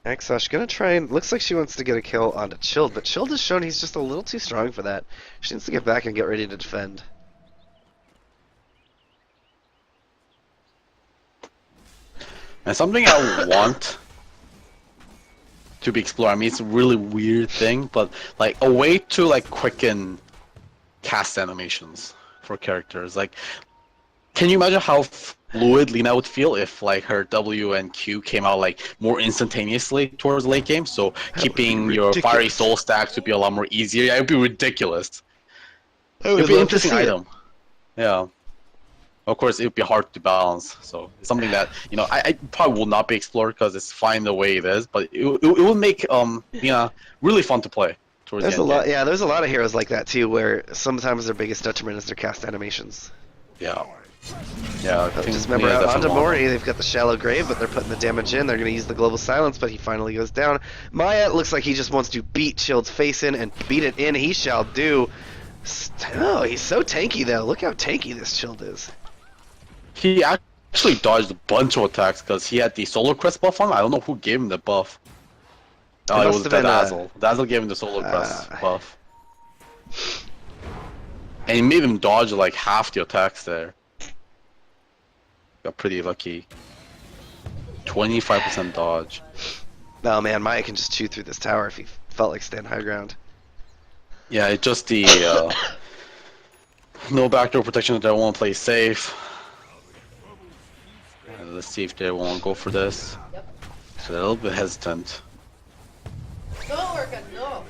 Axosh gonna try and looks like she wants to get a kill onto Chilled, but Chilled has shown he's just a little too strong for that. She needs to get back and get ready to defend. And something I want to be explored. I mean, it's a really weird thing, but like a way to like quicken cast animations for characters. Like, can you imagine how fluid Lina would feel if like her W and Q came out like more instantaneously towards the late game? So keeping your fiery soul stacks would be a lot more easier. Yeah, it would be ridiculous. It'd be an interesting item. Yeah. Of course, it would be hard to balance. So it's something that I probably will not be explored because it's fine the way it is. But it will make really fun to play towards There's the a end lot. game. Yeah, there's a lot of heroes like that too, where sometimes their biggest detriment is their cast animations. Yeah. Yeah. I think Just remember Lina's out onto definitely one of Mori, they've got the shallow grave, but they're putting the damage in. They're going to use the global silence, but he finally goes down. Maya looks like he just wants to beat Chilled's face in and beat it in. He shall do. Oh, he's so tanky though. Look how tanky this Chilled is. He actually dodged a bunch of attacks because he had the Solar Crest buff on. I don't know who gave him the buff. Oh, it must was have been, Dazzle. Dazzle gave him the Solar Crest buff. And he made him dodge like half the attacks there. Got pretty lucky. 25% dodge. Oh man, Maya can just chew through this tower if he felt like staying high ground. Yeah, it's just the no backdoor protection that they want to play safe. Let's see if they won't go for this. So they're a little bit hesitant. Don't work on no.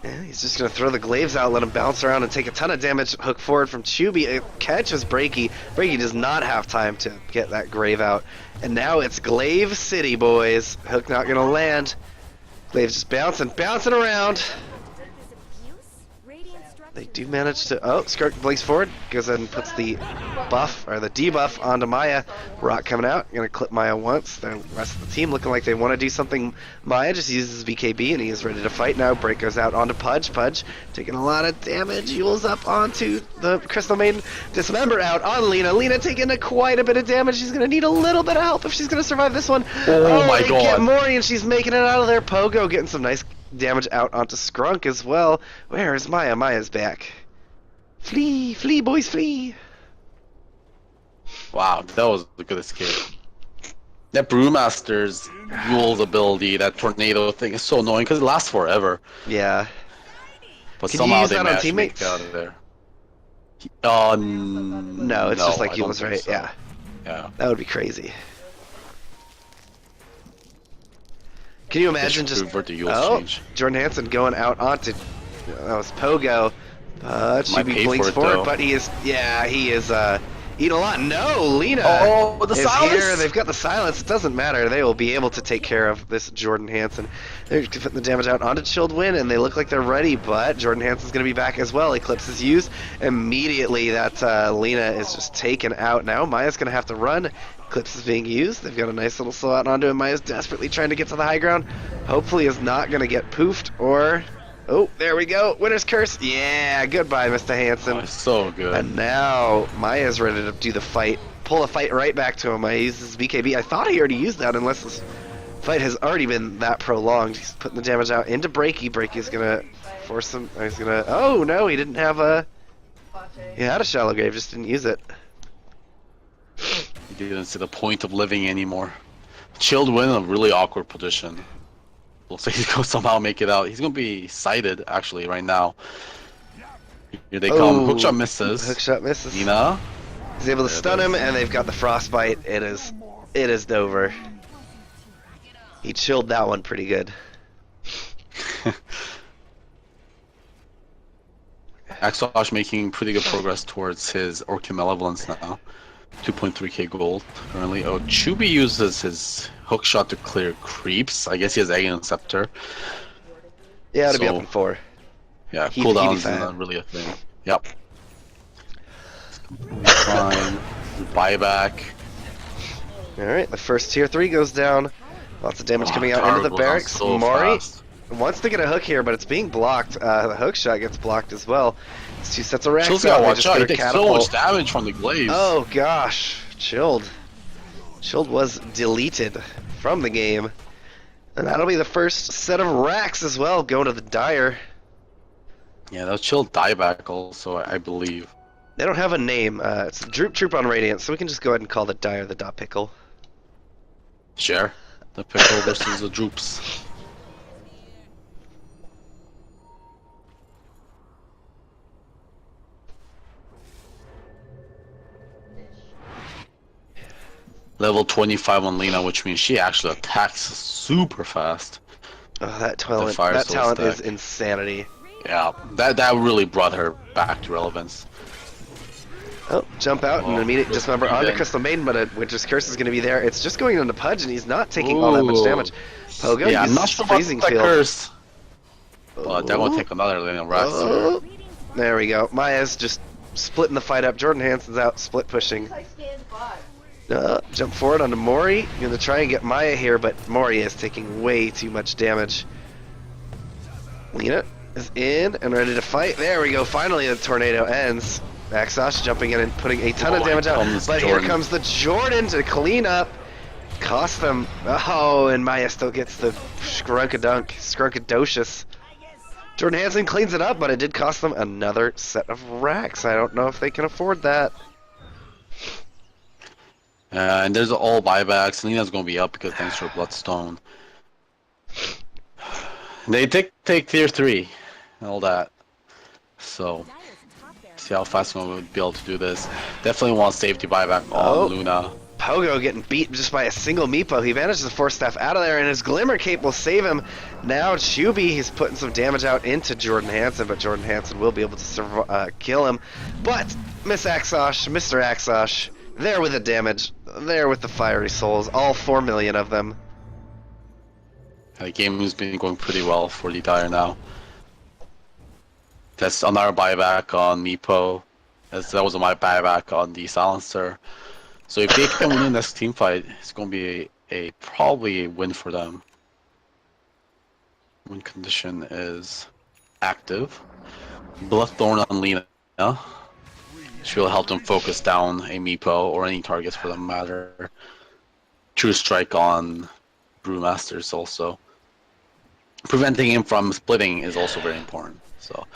Yeah, he's just gonna throw the glaives out, let him bounce around, and take a ton of damage. Hook forward from Chubby. It catches Breaky. Breaky does not have time to get that grave out. And now it's Glaive City, boys. Hook not gonna land. Glaive's just bouncing around. They do manage to. Oh, Skirk blinks forward, goes ahead and puts the buff or the debuff onto Maya. Rock coming out, gonna clip Maya once. The rest of the team looking like they want to do something. Maya just uses BKB and he is ready to fight now. Break goes out onto Pudge. Pudge taking a lot of damage. Yules up onto the Crystal Maiden. Dismember out on Lina. Lina taking quite a bit of damage. She's gonna need a little bit of help if she's gonna survive this one. Oh my they God. get Mori and she's making it out of there. Pogo getting some nice damage out onto Skrunk as well. Where is Maya? Maya's back. Flee, flee, boys, flee. Wow, that was a good escape. That Brewmaster's Yule's ability, that tornado thing is so annoying because it lasts forever. Yeah. But Can you somehow use they that on managed to make teammates? it out of there. No, it's just like I don't Yule's, think right? so. Yeah. Yeah. That would be crazy. Can you imagine They should just... revert to Yule's Oh, change. Jordan Hansen going out onto... That was Pogo. Should Might be pay blinks for it, forward, though. but he is... Yeah, he is Eat a lot. No, Lena Oh, the is silence! here. They've got the silence. It doesn't matter. They will be able to take care of this Jordan Hansen. They're putting the damage out onto Chilled Wind, and they look like they're ready, but Jordan Hansen's going to be back as well. Eclipse is used. Immediately, that Lena is just taken out now. Maya's going to have to run. Eclipse is being used. They've got a nice little slow out onto him. Maya's desperately trying to get to the high ground. Hopefully is not going to get poofed or... Oh, there we go. Winner's Curse. Yeah, goodbye, Mr. Hansen. Oh, so good. And now Maya's ready to do the fight. Pull the fight right back to him. Maya uses BKB. I thought he already used that unless this fight has already been that prolonged. He's putting the damage out into Breaky. Breaky's going to force him. He's going to... Oh, no, he didn't have a... He had a Shallow Grave, just didn't use it. He didn't see the point of living anymore. Chilled Wind in a really awkward position. Looks like he's going to somehow make it out. He's going to be sighted, actually, right now. Here they come. Hookshot misses. Hookshot misses. Nina. He's able to stun him, and they've got the Frostbite. It is over. He chilled that one pretty good. Axosh making pretty good progress towards his Orchid Malevolence now. 2.3k gold currently. Oh, Chubi uses his hookshot to clear creeps. I guess he has Egg and Scepter. Yeah, to be up in 4. Yeah, He'd cooldowns be is fine. not really a thing. Yep. Fine. Buyback. Alright, the first tier 3 goes down. Lots of damage coming out Tower into the goes down barracks. so Mori fast. wants to get a hook here, but it's being blocked. The hook shot gets blocked as well. It's 2 sets of racks. Chill's gotta They watch just out. He get a takes so catapult. much damage from the glaives. Oh gosh, Chilled. Chilled was deleted from the game. And that'll be the first set of racks as well, going to the Dire. Yeah, that was Chilled dieback also, I believe. They don't have a name. It's Droop Troop on Radiant, so we can just go ahead and call the Dire the Dot Pickle. Sure. The pickle versus the droops. Level 25 on Lena, which means she actually attacks super fast. Oh, that talent is insanity. Yeah, that really brought her back to relevance. Oh, jump out and immediate dismember onto again. Crystal Maiden, but a Winter's Curse is going to be there. It's just going into Pudge, and he's not taking all that much damage. Pogo, Yeah, I'm uses not sure about Freezing that Field. curse. But that will take another Lena Rex. Oh, there we go. Maya's just splitting the fight up. Jordan Hansen's out, split pushing. I stand by. Jump forward onto Mori. Going to try and get Maya here, but Mori is taking way too much damage. Lena is in and ready to fight. There we go. Finally, the tornado ends. Axosh jumping in and putting a ton of damage out. But here comes the Jordan to clean up. Cost them. Oh, and Maya still gets the Skrunkadocious. Jordan Hansen cleans it up, but it did cost them another set of racks. I don't know if they can afford that. And there's all buybacks. Lena's going to be up because thanks to her Bloodstone. They take tier 3 and all that. So, see how fast we're going to be able to do this. Definitely want safety buyback on Luna. Pogo getting beat just by a single Meepo. He manages to force staff out of there, and his Glimmer Cape will save him. Now Chubi, he's putting some damage out into Jordan Hansen, but Jordan Hansen will be able to kill him. But Miss Axosh, Mr. Axosh, there with the damage, there with the Fiery Souls, all 4 million of them. The game has been going pretty well for the Dire now. That's another buyback on Meepo. That was my buyback on the Silencer. So if they can win the next team fight, it's going to be probably a win for them. Win condition is active. Bloodthorn on Lena. She will help them focus down a Meepo or any targets for that matter. True Strike on Brewmasters also. Preventing him from splitting is also very important. So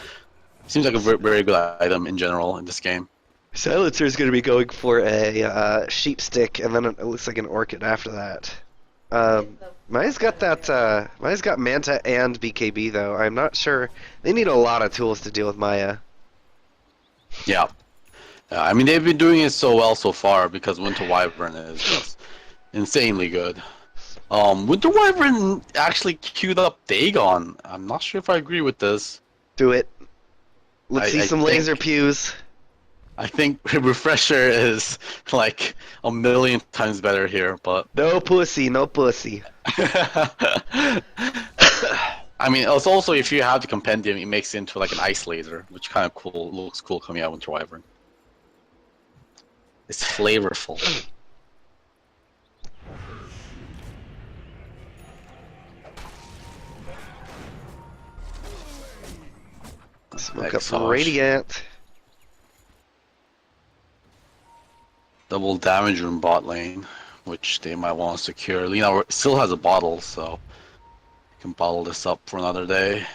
seems like a very good item in general in this game. Silencer is going to be going for a sheep stick, and then it looks like an orchid after that. Maya's got that. Maya's got Manta and BKB though. I'm not sure. They need a lot of tools to deal with Maya. Yeah. I mean they've been doing it so well so far because Winter Wyvern is just insanely good. Winter Wyvern actually queued up Dagon. I'm not sure if I agree with this. Do it. Let's see some think- laser pews. I think Refresher is like a million times better here, but No pussy, no pussy. I mean, it's also if you have the compendium, it makes it into like an ice laser, which kind of cool, looks cool coming out with Wyvern. It's flavorful. Smoke up from Radiant. Double damage in bot lane, which they might want to secure. Lina still has a bottle, so you can bottle this up for another day.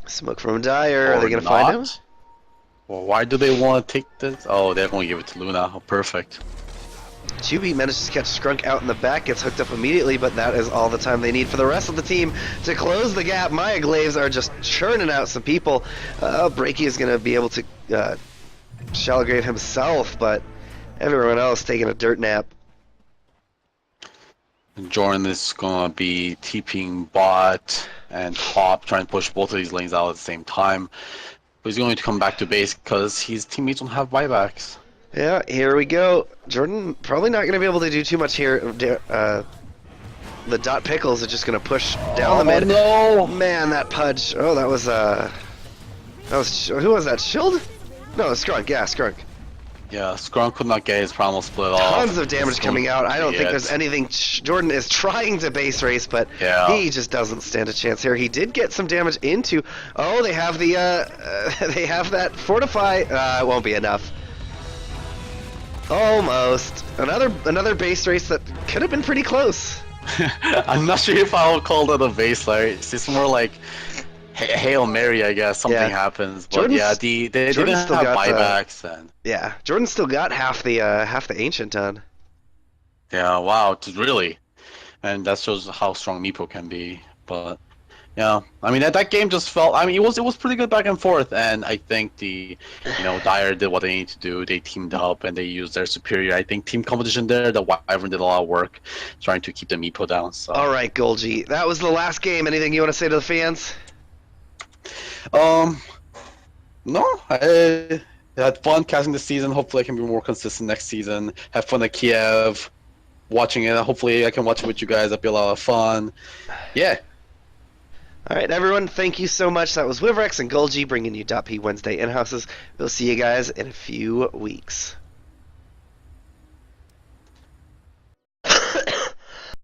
Smoke from Dire. Are Or they gonna find him? Well, why do they want to take this? Oh, they're going to give it to Luna. Oh, perfect. Chubi manages to catch Skrunk out in the back, gets hooked up immediately, but that is all the time they need for the rest of the team to close the gap. Maya Glaives are just churning out some people. Breaky is going to be able to shallow grave himself, but everyone else taking a dirt nap. Jordan is going to be TPing bot and top, trying to push both of these lanes out at the same time. But he's going to come back to base because his teammates don't have buybacks. Yeah, here we go. Jordan probably not going to be able to do too much here. The Dot Pickles are just going to push down the mid. No! Man, that Pudge. Oh, that was who was that? Shield? No, Skrunk. Yeah, Skrunk. Yeah, Skrunk could not get his primal split off. Tons of damage coming out. I don't think there's anything. Jordan is trying to base race, but he just doesn't stand a chance here. He did get some damage into. Oh, they have the they have that fortify. It won't be enough. Almost. Another base race that could have been pretty close. I'm not sure if I would call that a base race. It's just more like Hail Mary, I guess. Something happens. But Jordan's, yeah, they didn't have buybacks. And yeah, Jordan's still got half the ancient done. yeah, wow, really. And that shows how strong Meepo can be. But yeah, I mean that game just felt. I mean, it was pretty good back and forth, and I think Dire did what they need to do. They teamed up and they used their superior. I think team competition there. The Wyvern did a lot of work trying to keep the Meepo down. So. All right, Golgi, that was the last game. Anything you want to say to the fans? No, I had fun casting this season. Hopefully, I can be more consistent next season. Have fun at Kiev, watching it. Hopefully, I can watch it with you guys. That'd be a lot of fun. Yeah. All right, everyone, thank you so much. That was Wivrex and Golgi bringing you DotP Wednesday in-houses. We'll see you guys in a few weeks.